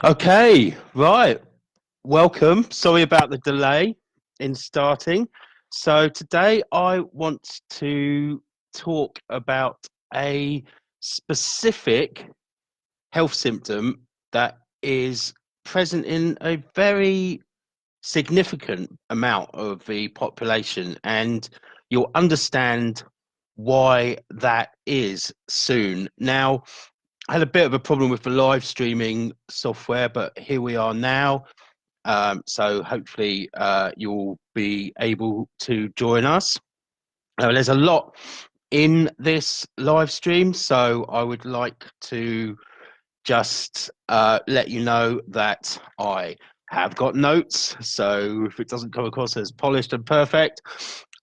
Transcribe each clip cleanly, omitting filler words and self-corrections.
Okay, right. Welcome. Sorry about the delay in starting. So today I want to talk about a specific health symptom that is present in a very significant amount of the population, and you'll understand why that is soon. Now, I had a bit of a problem with the live streaming software, but here we are now. So hopefully you'll be able to join us. There's a lot in this live stream, so I would like to just let you know that I have got notes. So if it doesn't come across as polished and perfect,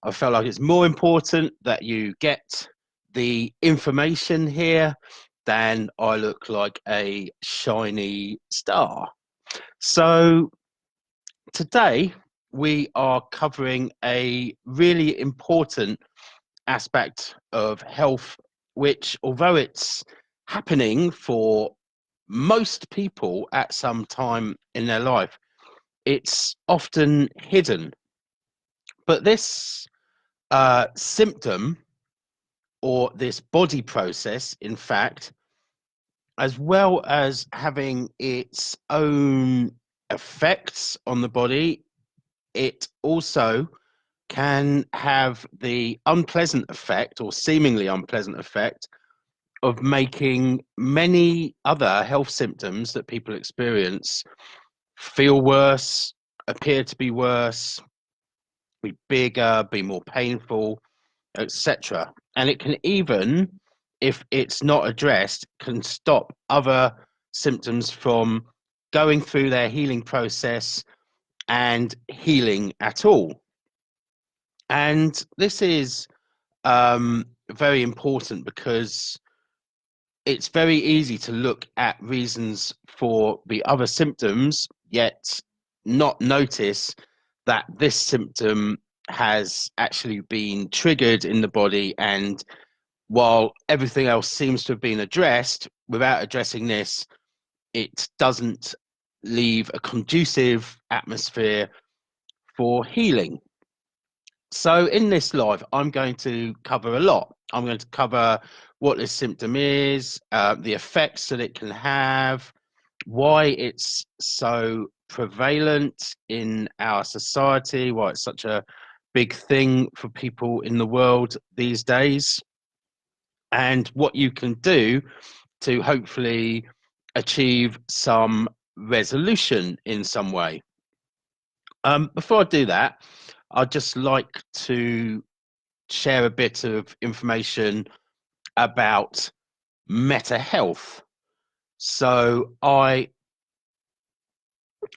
I felt like it's more important that you get the information here than I look like a shiny star. So today we are covering a really important aspect of health, which, although it's happening for most people at some time in their life, it's often hidden. But this symptom, or this body process, in fact, as well as having its own effects on the body, it also can have the unpleasant effect, or seemingly unpleasant effect, of making many other health symptoms that people experience feel worse, appear to be worse, be bigger, be more painful, etc. And it can even, if it's not addressed, can stop other symptoms from going through their healing process and healing at all. And this is very important because it's very easy to look at reasons for the other symptoms, yet not notice that this symptom has actually been triggered in the body. And while everything else seems to have been addressed, without addressing this, it doesn't leave a conducive atmosphere for healing. So in this live, I'm going to cover a lot. I'm going to cover what this symptom is, the effects that it can have, why it's so prevalent in our society, why it's such a big thing for people in the world these days, and what you can do to hopefully achieve some resolution in some way. Before I do that, I'd just like to share a bit of information about meta health. So I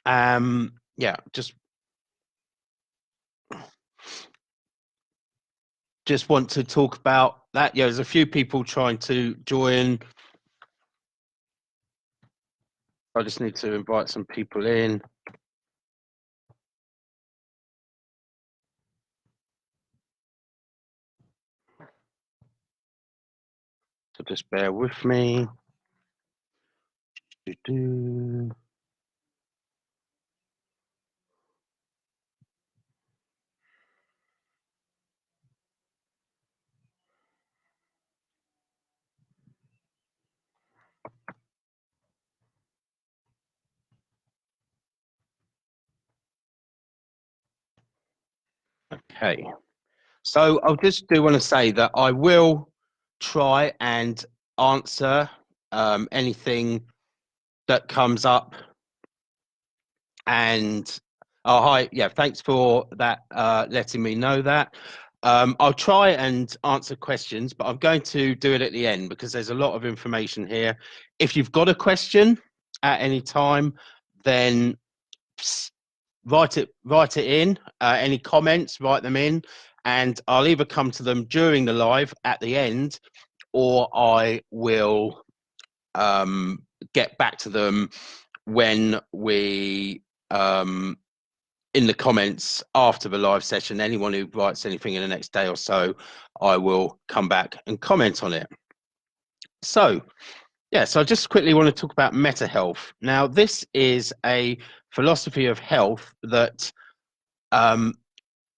am, just want to talk about that. Yeah, there's a few people trying to join. I just need to invite some people in. So just bear with me. Okay. So I just do want to say that I will try and answer anything that comes up. And oh, hi, yeah, thanks for that, letting me know that. I'll try and answer questions, but I'm going to do it at the end because there's a lot of information here. If you've got a question at any time, then write it in. Any comments, write them in, and I'll either come to them during the live at the end, or I will get back to them when we in the comments after the live session. Anyone who writes anything in the next day or so, I will come back and comment on it. So Yeah, so I just quickly want to talk about meta health. Now, this is a philosophy of health that um,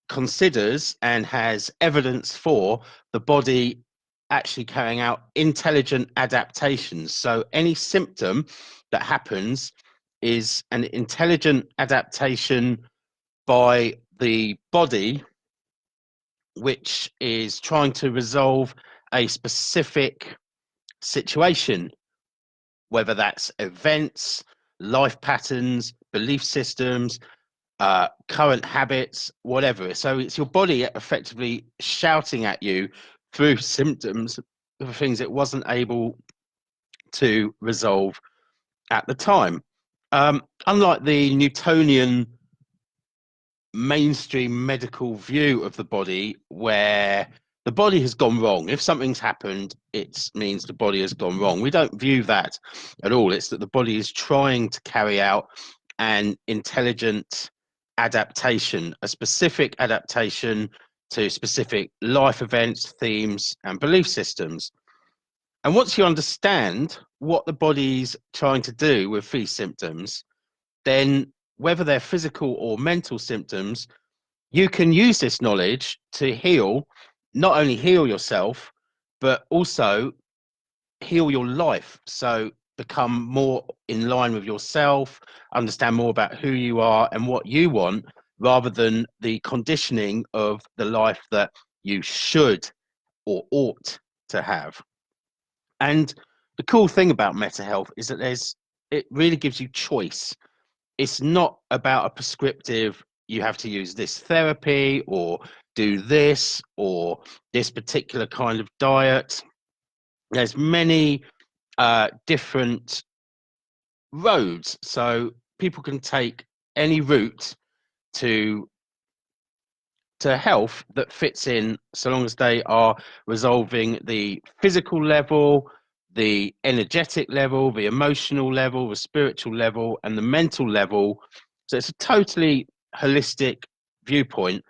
considers and has evidence for the body actually carrying out intelligent adaptations. So, any symptom that happens is an intelligent adaptation by the body, which is trying to resolve a specific situation, whether that's events, life patterns, belief systems, current habits, whatever. So it's your body effectively shouting at you through symptoms of things it wasn't able to resolve at the time. Unlike the Newtonian mainstream medical view of the body, where the body has gone wrong. If something's happened, it means the body has gone wrong. We don't view that at all. It's that the body is trying to carry out an intelligent adaptation, a specific adaptation to specific life events, themes, and belief systems. And once you understand what the body's trying to do with these symptoms, then whether they're physical or mental symptoms, you can use this knowledge to heal, not only heal yourself, but also heal your life. So become more in line with yourself, understand more about who you are and what you want, rather than the conditioning of the life that you should or ought to have. And the cool thing about meta health is that it really gives you choice. It's not about a prescriptive, you have to use this therapy or do this or this particular kind of diet. There's many different roads, so people can take any route to health that fits in, so long as they are resolving the physical level, the energetic level, the emotional level, the spiritual level, and the mental level. So it's a totally holistic viewpoint.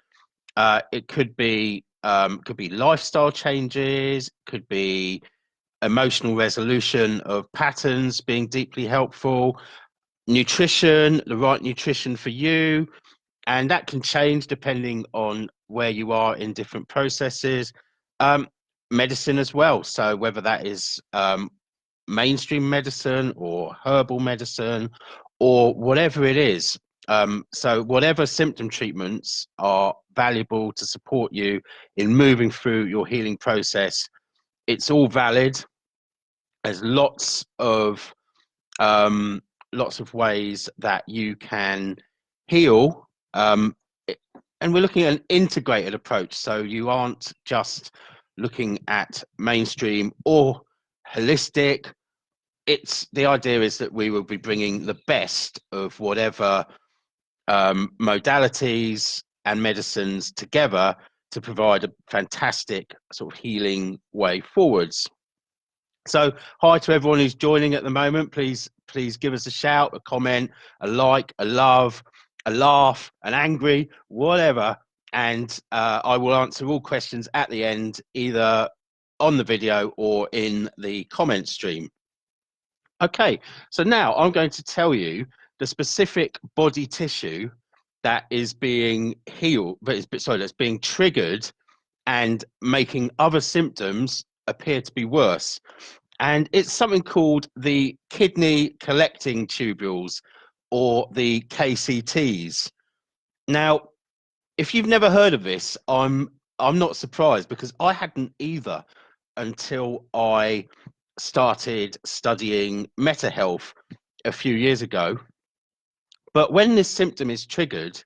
It could be lifestyle changes, could be emotional resolution of patterns being deeply helpful, nutrition, the right nutrition for you, and that can change depending on where you are in different processes. Um, Medicine as well. So whether that is mainstream medicine or herbal medicine or whatever it is. So whatever symptom treatments are valuable to support you in moving through your healing process, it's all valid. There's lots of ways that you can heal. And we're looking at an integrated approach. So you aren't just looking at mainstream or holistic. It's the idea is that we will be bringing the best of whatever modalities and medicines together to provide a fantastic sort of healing way forwards. So, hi to everyone who's joining at the moment. Please give us a shout, a comment, a like, a love, a laugh, an angry, whatever. And I will answer all questions at the end, either on the video or in the comment stream. Okay, so now I'm going to tell you the specific body tissue that is being healed, that's being triggered and making other symptoms appear to be worse. And it's something called the kidney collecting tubules, or the KCTs. Now, if you've never heard of this, I'm not surprised, because I hadn't either until I started studying meta health a few years ago. But when this symptom is triggered,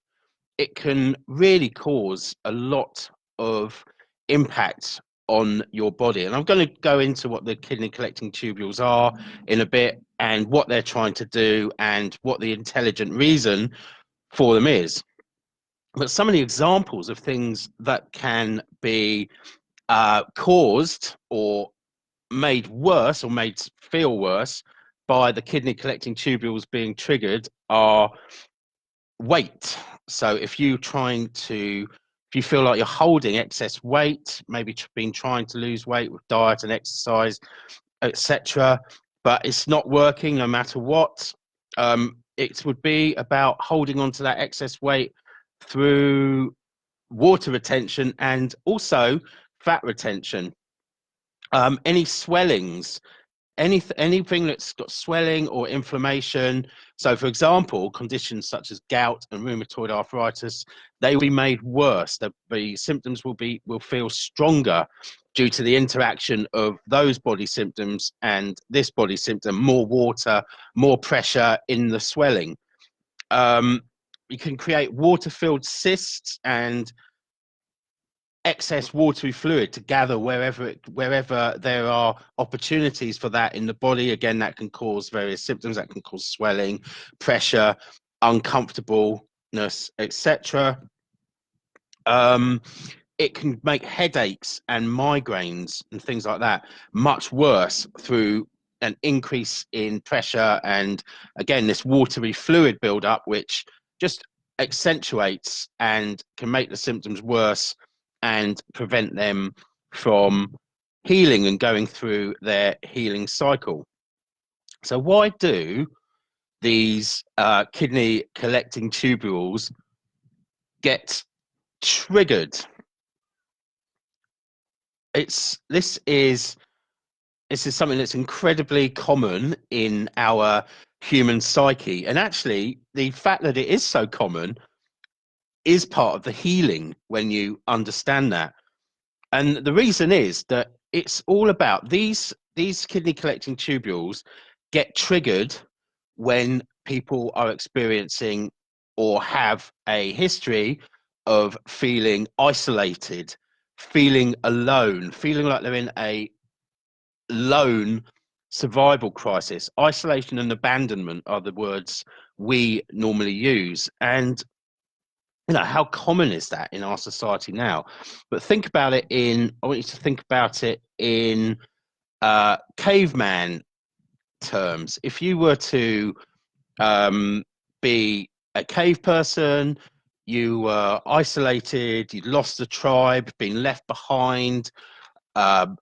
it can really cause a lot of impact on your body. And I'm going to go into what the kidney collecting tubules are in a bit, and what they're trying to do, and what the intelligent reason for them is. But some of the examples of things that can be caused or made worse, or made feel worse, by the kidney collecting tubules being triggered are weight. So if you feel like you're holding excess weight, maybe been trying to lose weight with diet and exercise, etc., but it's not working no matter what. It would be about holding on to that excess weight through water retention and also fat retention. Any swellings, anything that's got swelling or inflammation. So, for example, conditions such as gout and rheumatoid arthritis, they will be made worse. The symptoms will feel stronger due to the interaction of those body symptoms and this body symptom, more water, more pressure in the swelling. You can create water-filled cysts and excess watery fluid to gather wherever there are opportunities for that in the body. Again, that can cause various symptoms. That can cause swelling, pressure, uncomfortableness, etc. It can make headaches and migraines and things like that much worse through an increase in pressure and, again, this watery fluid buildup, which just accentuates and can make the symptoms worse and prevent them from healing and going through their healing cycle. So why do these kidney collecting tubules get triggered? This is something that's incredibly common in our human psyche, and actually the fact that it is so common is part of the healing when you understand that. And the reason is that it's all about these kidney collecting tubules get triggered when people are experiencing or have a history of feeling isolated, feeling alone, feeling like they're in a lone survival crisis. Isolation and abandonment are the words we normally use. And how common is that in our society now? But think about it I want you to think about it in caveman terms. If you were to be a cave person, you were isolated, you'd lost the tribe, been left behind, perhaps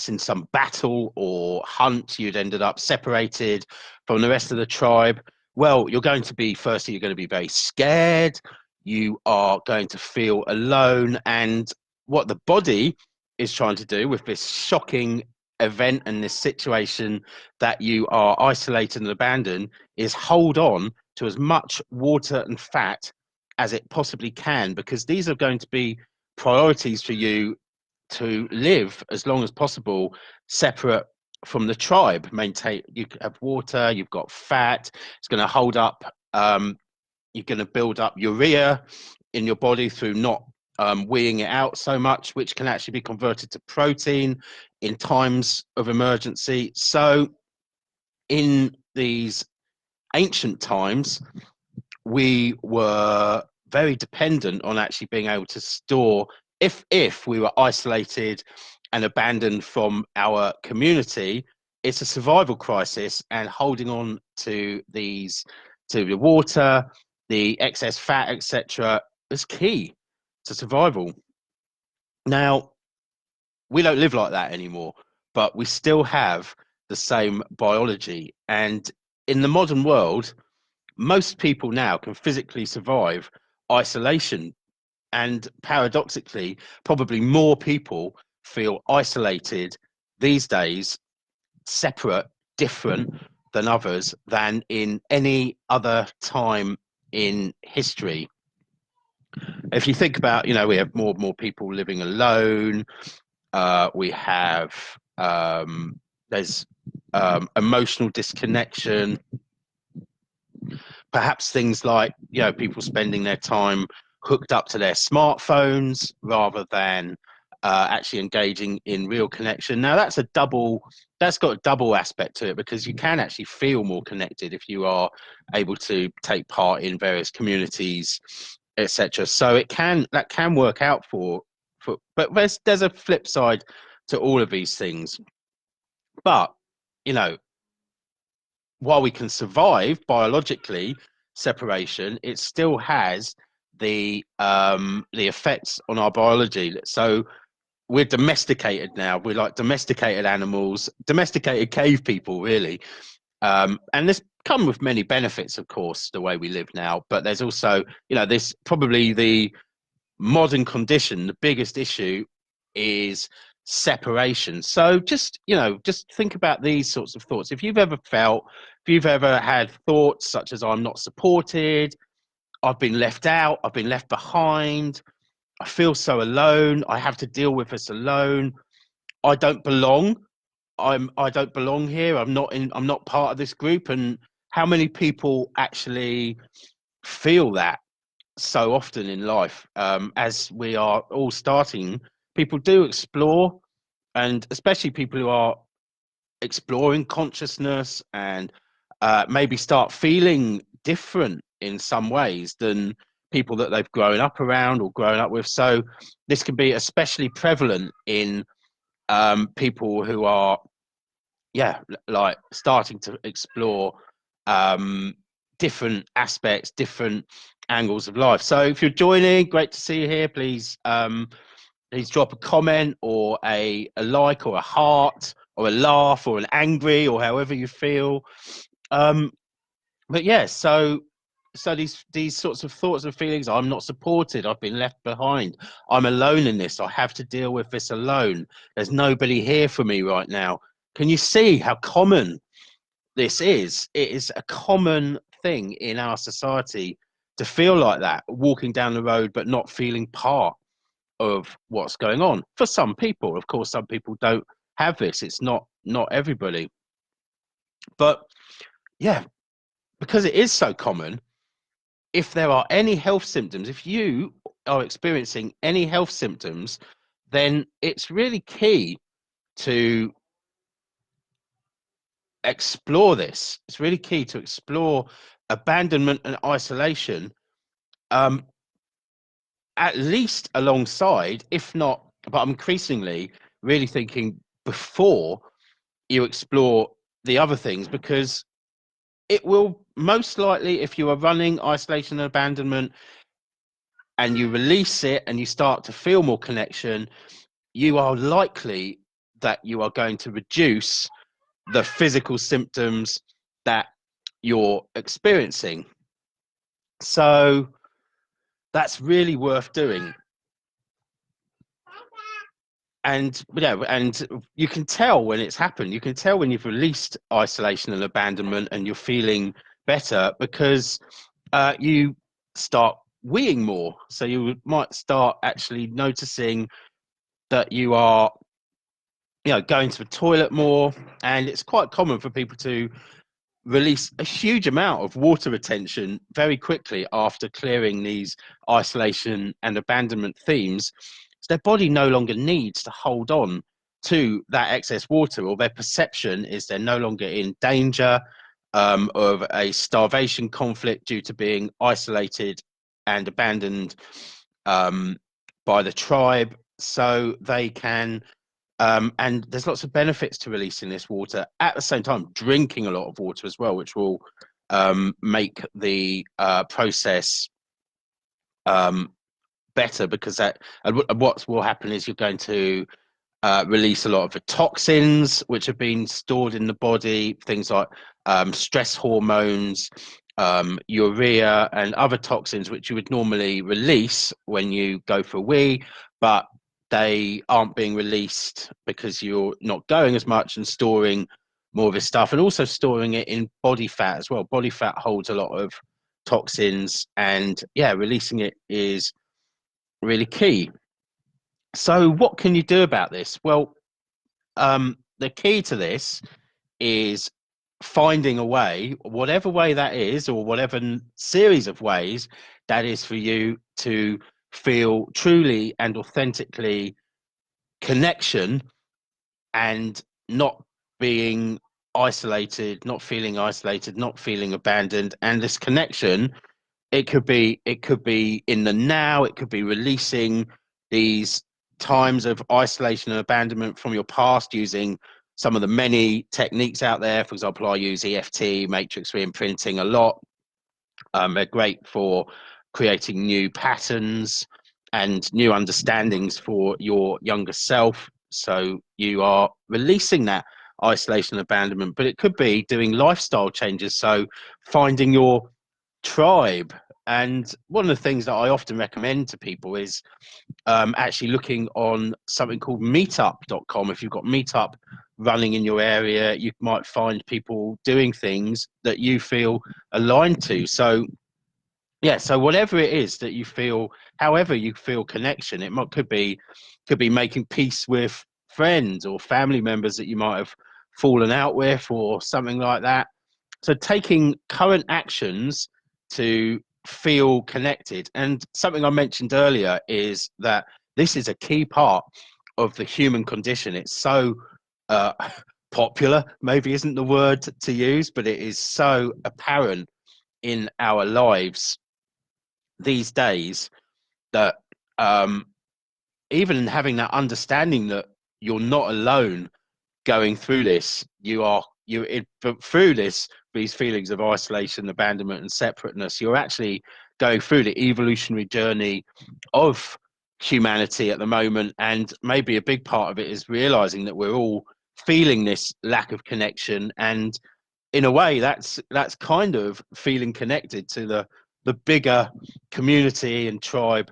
in some battle or hunt, you'd ended up separated from the rest of the tribe. Well, you're going to be very scared. You are going to feel alone. And what the body is trying to do with this shocking event and this situation that you are isolated and abandoned is hold on to as much water and fat as it possibly can, because these are going to be priorities for you to live as long as possible separate from the tribe. You have water, you've got fat, it's going to hold up, you're going to build up urea in your body through not weeing it out so much, which can actually be converted to protein in times of emergency. So in these ancient times, we were very dependent on actually being able to store, if we were isolated and abandoned from our community, it's a survival crisis, and holding on to the water, the excess fat, etc., is key to survival. Now, we don't live like that anymore, but we still have the same biology. And in the modern world, most people now can physically survive isolation. And paradoxically, probably more people feel isolated these days, separate, different than others, than in any other time in history. If you think about, we have more and more people living alone. We have, there's emotional disconnection. Perhaps things like, people spending their time hooked up to their smartphones rather than actually engaging in real connection. Now that's got a double aspect to it, because you can actually feel more connected if you are able to take part in various communities, etc. So that can work out but there's a flip side to all of these things. But while we can survive biologically separation, it still has the effects on our biology. So we're domesticated now. We're like domesticated animals, domesticated cave people, really. And this come with many benefits, of course, the way we live now. But there's also, this probably the modern condition. The biggest issue is separation. So just think about these sorts of thoughts. If you've ever had thoughts such as I'm not supported, I've been left out, I've been left behind, I feel so alone, I have to deal with this alone, I don't belong, I don't belong here, I'm not part of this group. And how many people actually feel that so often in life? As we are all starting, people do explore, and especially people who are exploring consciousness and maybe start feeling different in some ways than people that they've grown up around or grown up with. So this can be especially prevalent in people who are, like starting to explore different aspects, different angles of life. So if you're joining, great to see you here. Please drop a comment or a like or a heart or a laugh or an angry or however you feel. But yeah, so these sorts of thoughts and feelings: I'm not supported, I've been left behind, I'm alone in this, I have to deal with this alone, there's nobody here for me right now. Can you see how common this is? It is a common thing in our society to feel like that, walking down the road but not feeling part of what's going on. For some people, of course, some people don't have this. It's not everybody. But yeah, because it is so common, if there are any health symptoms, if you are experiencing any health symptoms, then it's really key to explore this. It's really key to explore abandonment and isolation, at least alongside, if not, but increasingly, really thinking before you explore the other things, because it will most likely, if you are running isolation and abandonment and you release it and you start to feel more connection, you are likely that you are going to reduce the physical symptoms that you're experiencing. So that's really worth doing. And and you can tell when it's happened. You can tell when you've released isolation and abandonment and you're feeling better, because you start weeing more. So you might start actually noticing that you are, going to the toilet more. And it's quite common for people to release a huge amount of water retention very quickly after clearing these isolation and abandonment themes. So their body no longer needs to hold on to that excess water, or their perception is they're no longer in danger of a starvation conflict due to being isolated and abandoned by the tribe. So they can and there's lots of benefits to releasing this water. At the same time, drinking a lot of water as well, which will make the process better, because that, and what will happen is you're going to release a lot of the toxins which have been stored in the body, things like stress hormones, urea, and other toxins which you would normally release when you go for a wee, but they aren't being released because you're not going as much and storing more of this stuff, and also storing it in body fat as well. Body fat holds a lot of toxins, and releasing it is really key. So what can you do about this? Well, the key to this is finding a way, whatever way that is, or whatever series of ways that is, for you to feel truly and authentically connection, and not being isolated, not feeling isolated, not feeling abandoned. And this connection, it could be in the now, it could be releasing these times of isolation and abandonment from your past using some of the many techniques out there. For example, I use EFT, matrix reimprinting, a lot. They're great for creating new patterns and new understandings for your younger self. So you are releasing that isolation and abandonment, but it could be doing lifestyle changes. So finding your tribe. And one of the things that I often recommend to people is actually looking on something called meetup.com. If you've got Meetup running in your area, you might find people doing things that you feel aligned to. So yeah, so whatever it is that you feel, however you feel connection, could be making peace with friends or family members that you might have fallen out with or something like that. So taking current actions to feel connected. And something I mentioned earlier is that this is a key part of the human condition. It's so uh, popular, maybe isn't the word to use, but it is so apparent in our lives these days that um, even having that understanding that you're not alone going through this, through these feelings of isolation, abandonment, and separateness. You're actually going through the evolutionary journey of humanity at the moment, and maybe a big part of it is realizing that we're all feeling this lack of connection, and in a way, that's kind of feeling connected to the bigger community and tribe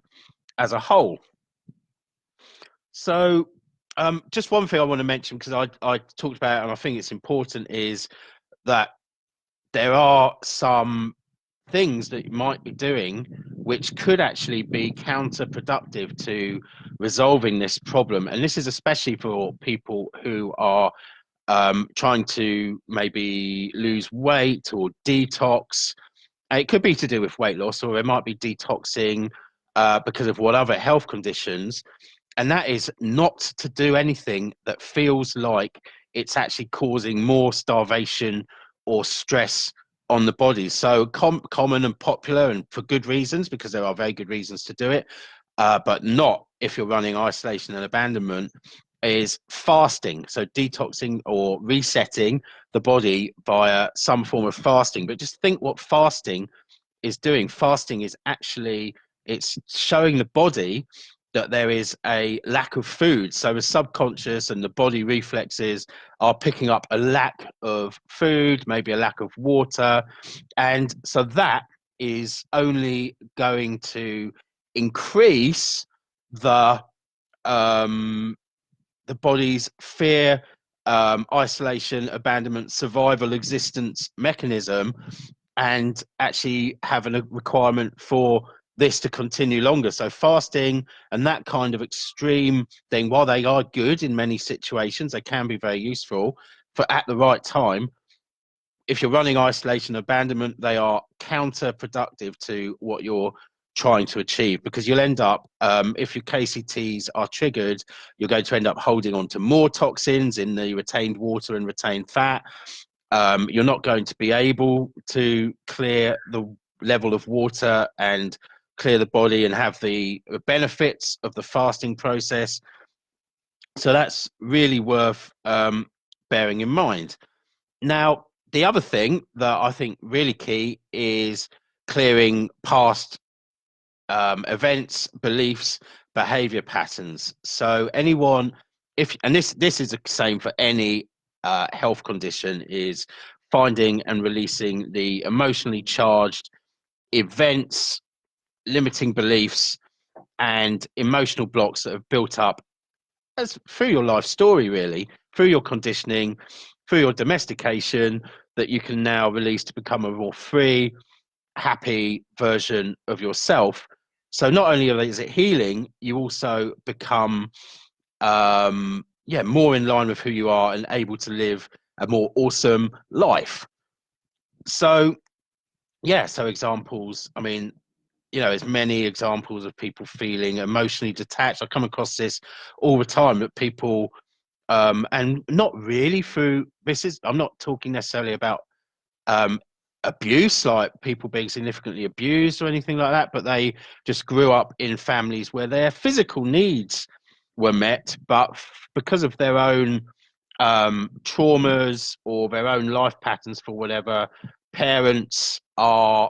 as a whole. So, just one thing I want to mention because I talked about it and I think it's important is that there are some things that you might be doing which could actually be counterproductive to resolving this problem. And this is especially for people who are trying to maybe lose weight or detox. It could be to do with weight loss, or it might be detoxing because of what other health conditions, and that is not to do anything that feels like it's actually causing more starvation or stress on the body. So common and popular, and for good reasons, because there are very good reasons to do it, but not if you're running isolation and abandonment, is fasting. So detoxing or resetting the body via some form of fasting. But just think what fasting is doing. Fasting is actually, it's showing the body that there is a lack of food. So the subconscious and the body reflexes are picking up a lack of food, maybe a lack of water. And so that is only going to increase the um, the body's fear, isolation, abandonment, survival, existence mechanism, and actually having a requirement for this to continue longer. So fasting and that kind of extreme thing, while they are good in many situations, they can be very useful for at the right time. If you're running isolation abandonment, they are counterproductive to what you're trying to achieve, because you'll end up, if your KCTs are triggered, you're going to end up holding on to more toxins in the retained water and retained fat. You're not going to be able to clear the level of water and clear the body and have the benefits of the fasting process. So that's really worth bearing in mind. Now, the other thing that I think really key is clearing past events, beliefs, behavior patterns. So anyone, if and this is the same for any health condition, is finding and releasing the emotionally charged events, limiting beliefs, and emotional blocks that have built up as through your life story, really, through your conditioning, through your domestication, that you can now release to become a more free, happy version of yourself. So not only is it healing, you also become more in line with who you are and able to live a more awesome life. So so examples, I mean, there's many examples of people feeling emotionally detached. I come across this all the time, that people and not really through this is I'm not talking necessarily about um, abuse, like people being significantly abused or anything like that, but they just grew up in families where their physical needs were met, but because of their own traumas or their own life patterns, for whatever, parents are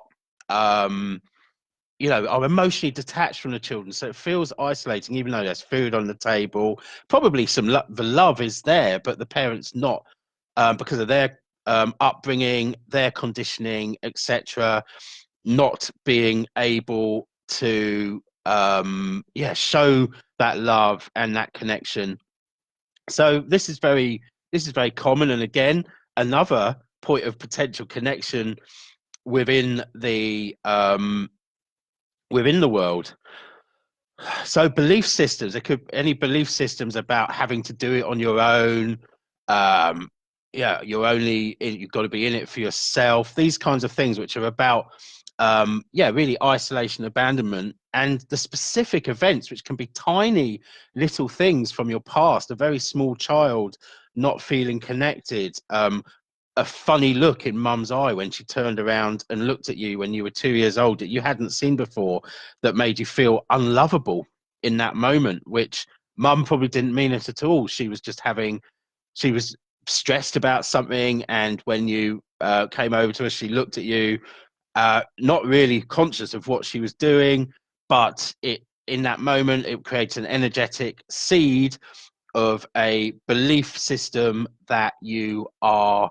are emotionally detached from the children, so it feels isolating, even though there's food on the table, probably the love is there, but the parents not, because of their upbringing, their conditioning, etc., not being able to show that love and that connection. So this is very common, and again, another point of potential connection within the world. So belief systems, there could any belief systems about having to do it on your own. Um, you've got to be in it for yourself. These kinds of things, which are about, really isolation, abandonment, and the specific events, which can be tiny little things from your past. A very small child not feeling connected. A funny look in mum's eye when she turned around and looked at you when you were 2 years old that you hadn't seen before, that made you feel unlovable in that moment, which mum probably didn't mean it at all. She was stressed about something, and when you came over to us, she looked at you, not really conscious of what she was doing, but in that moment it creates an energetic seed of a belief system that you are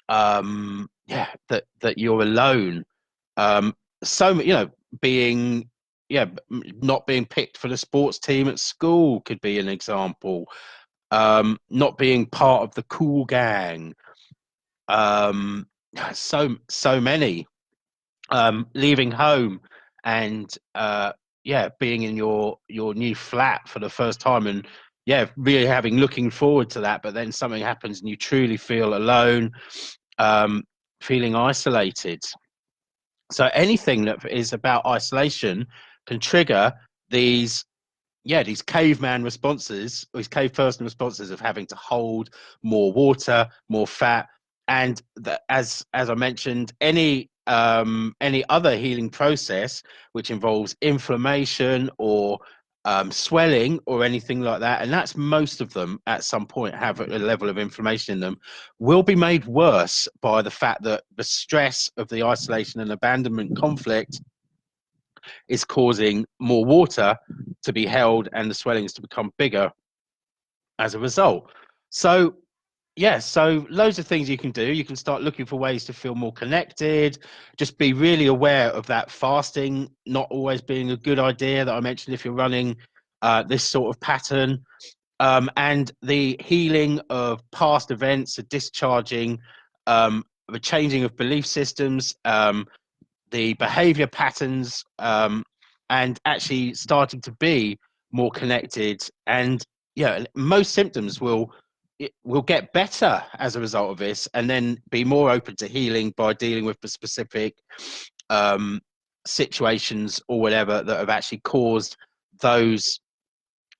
that you're alone. So being not being picked for the sports team at school could be an example. Not being part of the cool gang. um so many. Leaving home and being in your new flat for the first time, and really having looking forward to that, but then something happens and you truly feel alone, um, feeling isolated. So anything that is about isolation can trigger these these caveman responses, these cave person responses of having to hold more water, more fat, and as I mentioned, any other healing process which involves inflammation or swelling or anything like that, and that's most of them at some point have a level of inflammation in them, will be made worse by the fact that the stress of the isolation and abandonment conflict is causing more water to be held and the swellings to become bigger as a result. So so loads of things you can do. You can start looking for ways to feel more connected. Just be really aware of that fasting not always being a good idea that I mentioned if you're running this sort of pattern. And the healing of past events, the discharging, the changing of belief systems, the behavior patterns, and actually starting to be more connected. And most symptoms will get better as a result of this, and then be more open to healing by dealing with the specific situations or whatever that have actually caused those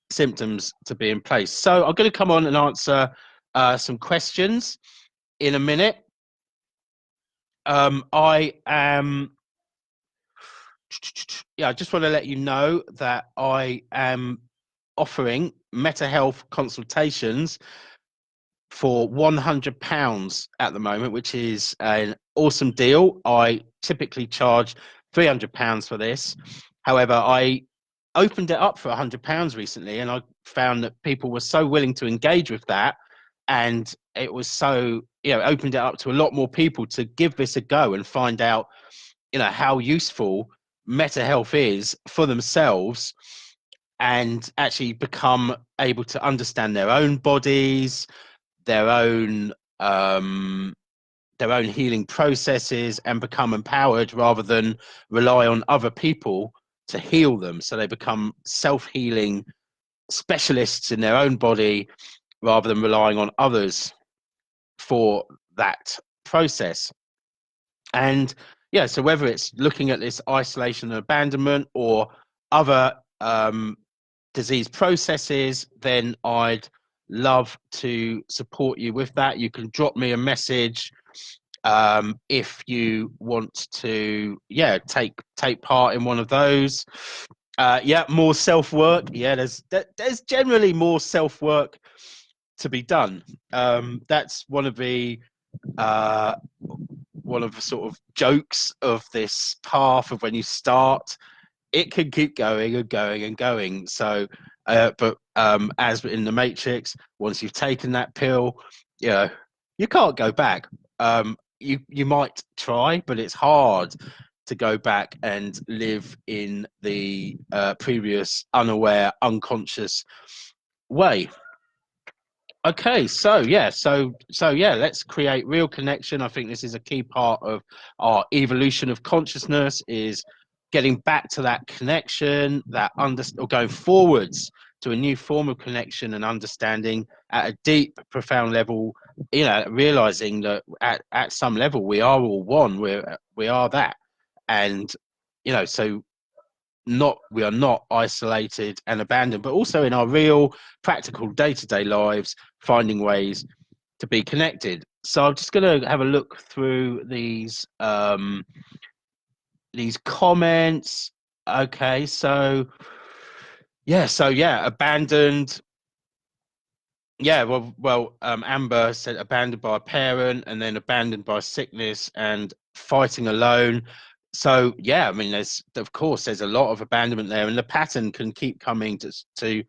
symptoms to be in place. So I'm going to come on and answer some questions in a minute. I am I just want to let you know that I am offering mental health consultations for £100 at the moment, which is an awesome deal. I typically charge £300 for this. However, I opened it up for £100 recently, and I found that people were so willing to engage with that, and it was so opened it up to a lot more people to give this a go and find out how useful mental health is for themselves, and actually become able to understand their own bodies, their own healing processes, and become empowered rather than rely on other people to heal them. So they become self-healing specialists in their own body rather than relying on others for that process. And so whether it's looking at this isolation and abandonment or other disease processes, then I'd love to support you with that. You can drop me a message if you want to take part in one of those. More self-work. There's generally more self-work to be done. That's one of the one of the sort of jokes of this path of when you start, it can keep going and going and going. So, but as in the Matrix, once you've taken that pill, you know, you can't go back. You might try, but it's hard to go back and live in the previous unaware, unconscious way. Okay, so let's create real connection. I think this is a key part of our evolution of consciousness, is getting back to that connection, or going forwards to a new form of connection and understanding at a deep, profound level. Realizing that at some level we are all one. We are that, and so we are not isolated and abandoned, but also in our real practical day-to-day lives, finding ways to be connected. So I'm just going to have a look through these comments. Okay, so abandoned. Yeah, Amber said abandoned by a parent, and then abandoned by sickness and fighting alone. So yeah, I mean, there's a lot of abandonment there, and the pattern can keep coming to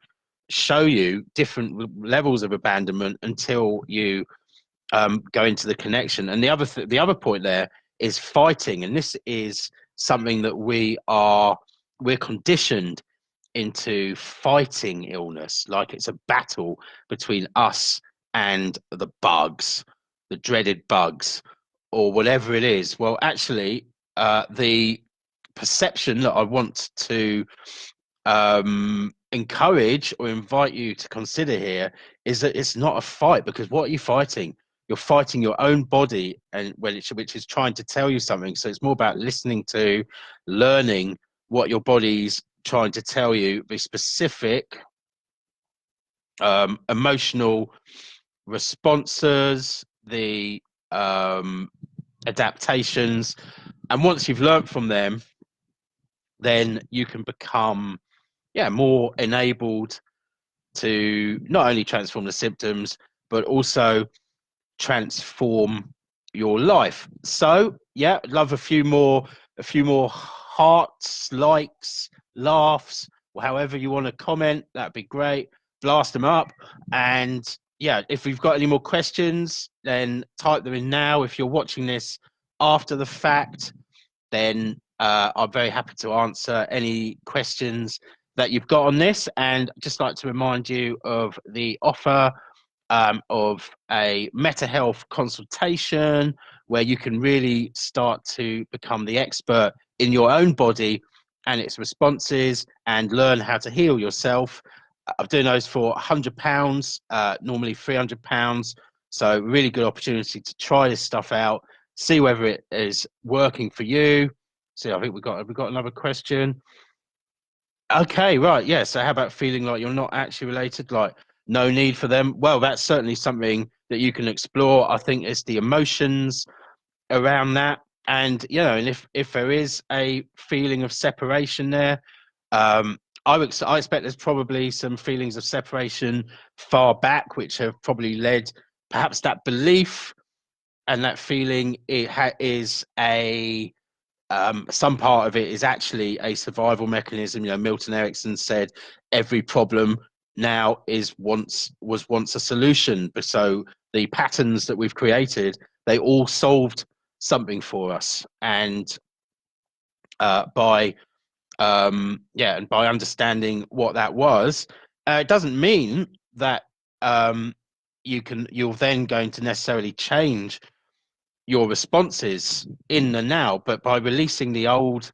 show you different levels of abandonment until you go into the connection. And the other point there is fighting, and this is something that we're conditioned into, fighting illness like it's a battle between us and the bugs, the dreaded bugs, or whatever it is. Well, actually, the perception that I want to encourage or invite you to consider here is that it's not a fight, because what are you fighting? You're fighting your own body, and which is trying to tell you something. So it's more about listening to, learning what your body's trying to tell you, the specific emotional responses, the adaptations, and once you've learned from them, then you can become more enabled to not only transform the symptoms, but also transform your life. So love a few more hearts, likes, laughs, or however you want to comment. That'd be great. Blast them up. And if you've got any more questions, then type them in now. If you're watching this after the fact, then I'm very happy to answer any questions that you've got on this. And just like to remind you of the offer of a mental health consultation, where you can really start to become the expert in your own body and its responses, and learn how to heal yourself. I'm doing those for £100, normally £300. So really good opportunity to try this stuff out, see whether it is working for you. So I think we've got another question. Okay, right, yeah. So how about feeling like you're not actually related, like no need for them? Well, that's certainly something that you can explore. I think it's the emotions around that, and and if there is a feeling of separation there, I expect there's probably some feelings of separation far back, which have probably led, perhaps that belief and that feeling is a some part of it is actually a survival mechanism. Milton Erickson said every problem now was once a solution. So the patterns that we've created, they all solved something for us. And by understanding what that was, it doesn't mean that you're then going to necessarily change your responses in the now, but by releasing the old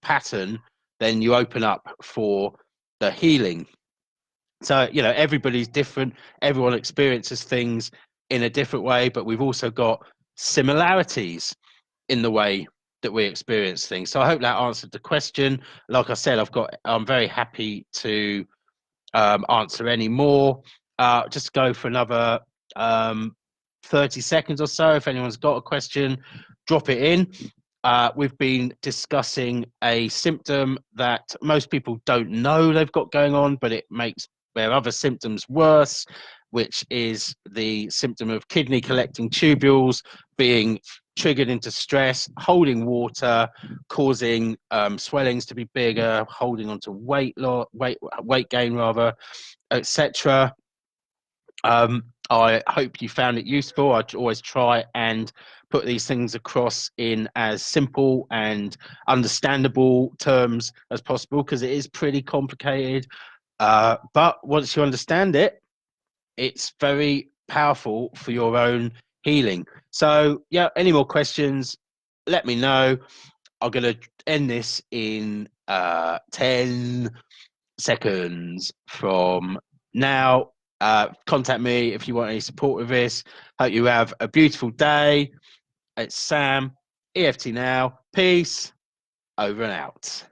pattern, then you open up for the healing. So everybody's different, everyone experiences things in a different way, but we've also got similarities in the way that we experience things. So I hope that answered the question. Like I said, I'm very happy to answer any more. Just go for another 30 seconds or so. If anyone's got a question, drop it in. We've been discussing a symptom that most people don't know they've got going on, but it makes their other symptoms worse. which is the symptom of kidney collecting tubules being triggered into stress, holding water, causing swellings to be bigger, holding on to weight gain rather, etc. I hope you found it useful. I always try and put these things across in as simple and understandable terms as possible, because it is pretty complicated. But once you understand it, it's very powerful for your own healing. So, yeah, any more questions, let me know. I'm going to end this in 10 seconds from now. Contact me if you want any support with this. Hope you have a beautiful day. It's Sam, EFT Now. Peace, over and out.